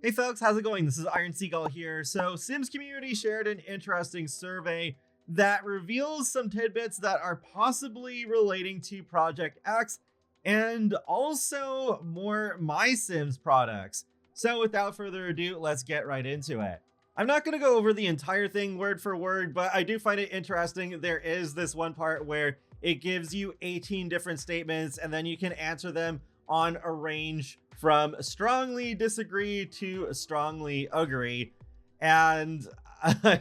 Hey folks, how's it going? This is Iron Seagull here. So Sims community shared an interesting survey that reveals some tidbits that are possibly relating to Project X and also more MySims products. So without further ado, let's get right into it. I'm not going to go over the entire thing word for word, but I do find it interesting. There is this one part where it gives you 18 different statements and then you can answer them on a range from strongly disagree to strongly agree. And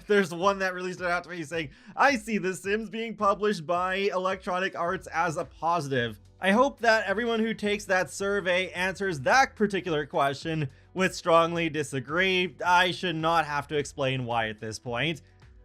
there's one that really stood out to me saying, I see The Sims being published by Electronic Arts as a positive. I hope that everyone who takes that survey answers that particular question with strongly disagree. I should not have to explain why at this point.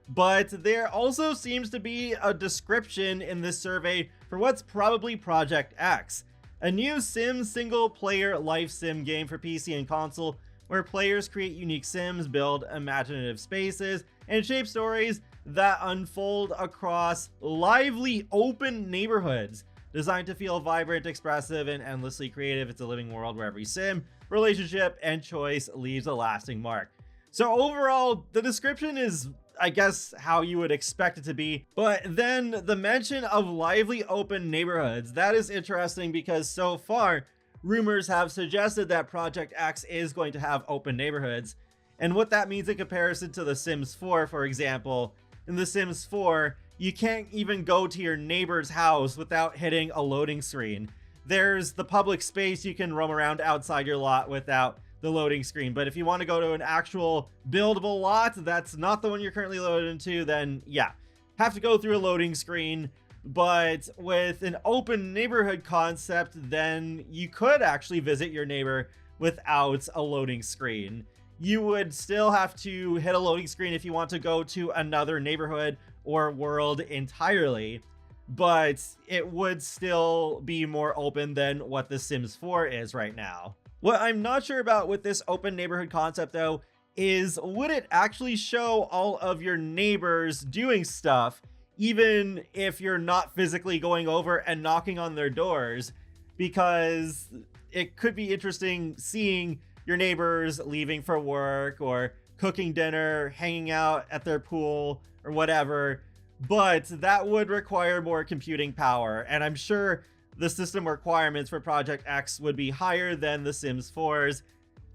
But there also seems to be a description in this survey for what's probably Project X. A new Sims single-player life sim game for PC and console, where players create unique Sims, build imaginative spaces, and shape stories that unfold across lively, open neighborhoods. Designed to feel vibrant, expressive, and endlessly creative, it's a living world where every sim, relationship, and choice leaves a lasting mark. So overall, the description is, I guess, how you would expect it to be. But then the mention of lively open neighborhoods, that is interesting because so far, rumors have suggested that Project X is going to have open neighborhoods. And what that means in comparison to The Sims 4, for example, in The Sims 4, you can't even go to your neighbor's house without hitting a loading screen. There's the public space you can roam around outside your lot without the loading screen, but if you want to go to an actual buildable lot that's not the one you're currently loaded into, then yeah, have to go through a loading screen. But with an open neighborhood concept, then you could actually visit your neighbor without a loading screen. You would still have to hit a loading screen if you want to go to another neighborhood or world entirely, but it would still be more open than what The Sims 4 is right now. What I'm not sure about with this open neighborhood concept, though, is would it actually show all of your neighbors doing stuff, even if you're not physically going over and knocking on their doors? Because it could be interesting seeing your neighbors leaving for work or cooking dinner, hanging out at their pool or whatever, but that would require more computing power, and I'm sure the system requirements for Project X would be higher than The Sims 4's,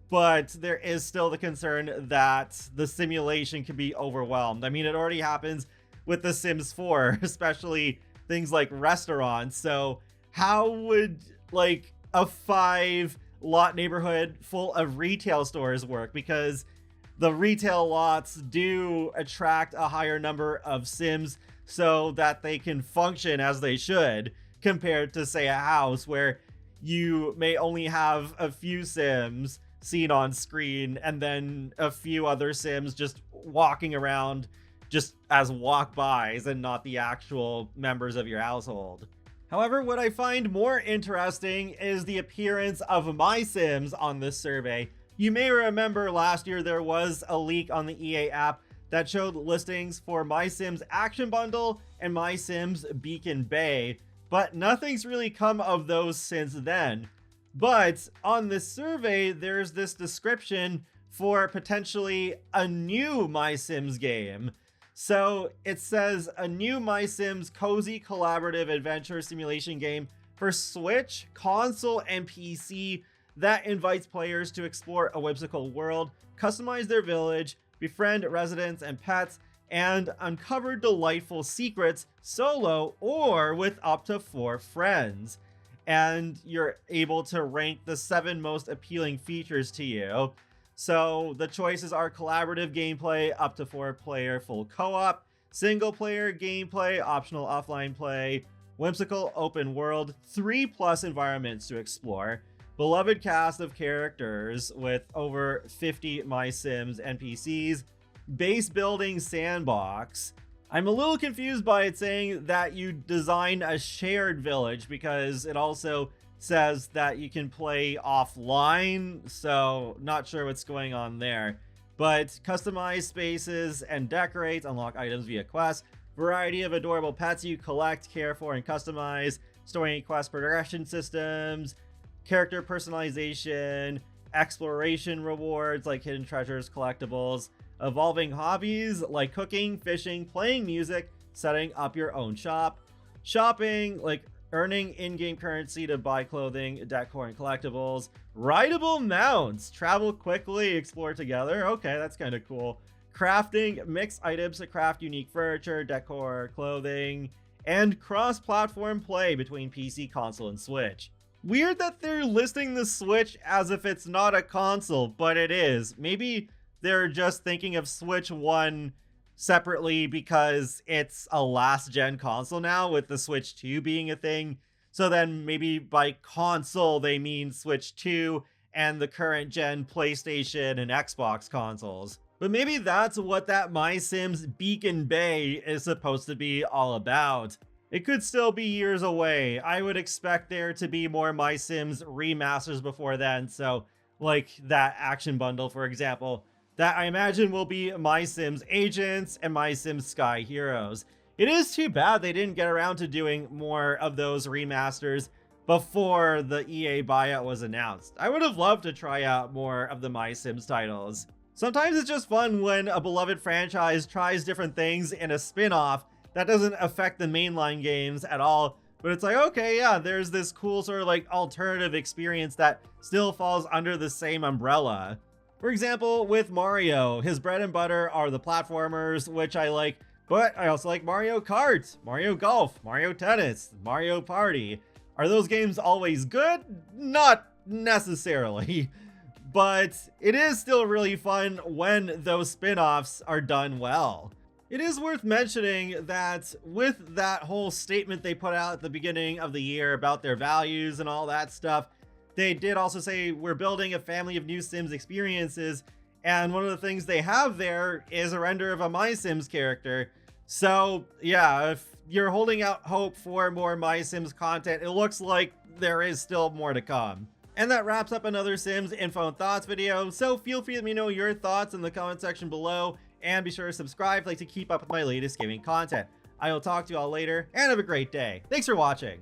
but there is still the concern that the simulation can be overwhelmed. I mean, it already happens with The Sims 4, especially things like restaurants. So how would like a 5-lot neighborhood full of retail stores work? Because the retail lots do attract a higher number of Sims so that they can function as they should, compared to, say, a house where you may only have a few Sims seen on screen and then a few other Sims just walking around just as walk-bys and not the actual members of your household. However, what I find more interesting is the appearance of MySims on this survey. You may remember last year there was a leak on the EA app that showed listings for MySims Action Bundle and MySims Beacon Bay, but nothing's really come of those since then. But on this survey, there's this description for potentially a new MySims game. So it says a new MySims cozy collaborative adventure simulation game for Switch, console, and PC that invites players to explore a whimsical world, customize their village, befriend residents and pets, and uncover delightful secrets solo or with up to 4 friends. And you're able to rank the 7 most appealing features to you. So the choices are collaborative gameplay, up to 4-player full co-op, single-player gameplay, optional offline play, whimsical open world, 3+ environments to explore, beloved cast of characters with over 50 MySims NPCs, base building sandbox. I'm a little confused by it saying that you design a shared village, because it also says that you can play offline, so not sure what's going on there. But customize spaces and decorate, unlock items via quests, variety of adorable pets you collect, care for, and customize, story and quest progression systems, character personalization, exploration rewards like hidden treasures, collectibles, evolving hobbies like cooking, fishing, playing music, setting up your own shop, shopping like earning in-game currency to buy clothing, decor, and collectibles, rideable mounts, travel quickly, explore together. Okay, that's kind of cool. Crafting, mix items to craft unique furniture, decor, clothing, and cross-platform play between PC, console, and Switch. Weird that they're listing the Switch as if it's not a console, but it is. Maybe they're just thinking of Switch 1 separately because it's a last-gen console now, with the Switch 2 being a thing. So then maybe by console, they mean Switch 2 and the current-gen PlayStation and Xbox consoles. But maybe that's what that MySims Beacon Bay is supposed to be all about. It could still be years away. I would expect there to be more MySims remasters before then. So like that action bundle, for example, that I imagine will be MySims Agents and MySims Sky Heroes. It is too bad they didn't get around to doing more of those remasters before the EA buyout was announced. I would have loved to try out more of the MySims titles. Sometimes it's just fun when a beloved franchise tries different things in a spin-off that doesn't affect the mainline games at all, but it's like, okay, yeah, there's this cool sort of like alternative experience that still falls under the same umbrella. For example, with Mario, his bread and butter are the platformers, which I like, but I also like Mario Kart, Mario Golf, Mario Tennis, Mario Party. Are those games always good? Not necessarily. But it is still really fun when those spin-offs are done well. It is worth mentioning that with that whole statement they put out at the beginning of the year about their values and all that stuff, they did also say we're building a family of new Sims experiences, and one of the things they have there is a render of a MySims character. So yeah, if you're holding out hope for more MySims content, it looks like there is still more to come. And that wraps up another Sims info and thoughts video, so feel free to let me know your thoughts in the comment section below, and be sure to subscribe if you'd like to keep up with my latest gaming content. I will talk to you all later, and have a great day. Thanks for watching!